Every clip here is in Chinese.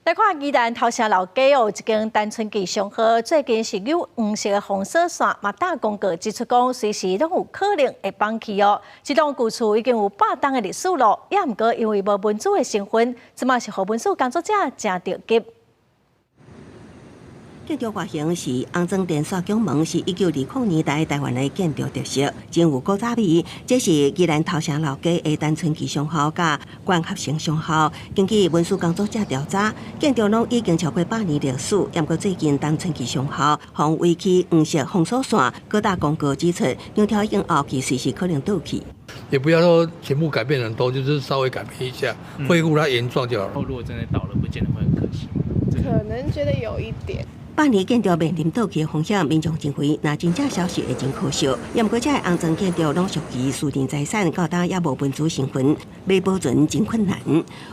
来看宜兰头城老街哦，一间单纯吉祥号最近是有黄色的红色线，嘛大公告指出讲，随时都有可能会放弃哦。这栋旧厝已经有8档的历史了，也毋过因为无文书的身份，即嘛是互文书工作者真着急。建筑外形是红砖电线拱门，是1920年代台湾的建筑特色，真有古早味。这是宜兰头城老街的单纯吉祥号甲关合成商号。根据文书工作者调查，建筑拢已经超过100年历史，也过最近单纯吉祥号从围起黄色封锁线，各大公告指出，两条硬后期随时可能倒去。也不要说全部改变很多，就是稍微改变一下，恢复它原状就好了。如果真的倒了，不见得会很可惜。可能觉得有一点。8年建筑面临倒去的风险，民众认为若真正消息会真可惜。也毋过，这个红砖建筑拢属于私人财产，到今也无文书身份，要保存真困难。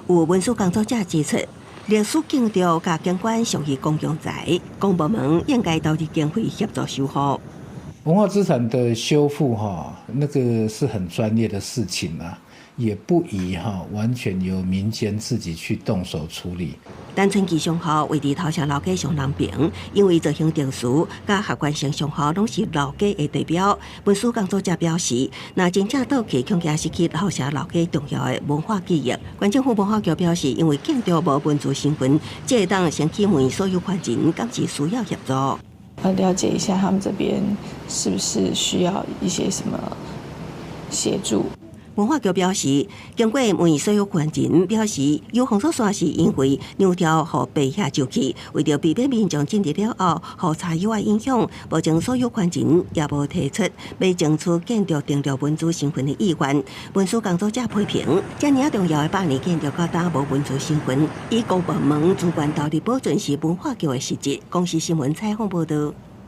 有文书工作者指出，历史建筑甲景观属于公用财，公部门应该投入经费协助修复。文化资产的修复那个是很专业的事情啊，也不宜完全由民间自己去动手处理。单纯吉祥号位伫头城老街上南平，因为造型特殊，甲客观性上号拢是老街的代表。文书工作者表示，若真正倒去，恐惊失去头城老街重要的文化记忆。县政府文化局表示，因为建筑无文书身份，这当先去问所有权人，敢是需要协助。了解一下他们这边是不是需要一些什么协助。文化局表示，经过问所有权人，表示有封锁线是因为两条互白下就去，为着避免民众进入了后，互差异的影响，目前所有权人也无提出要争取建筑订立文书身份的意愿。文书工作者批评，这样重要的8年建筑到达无文书身份，以公部门主管投入保存是文化局的失职。公视新闻采访报道。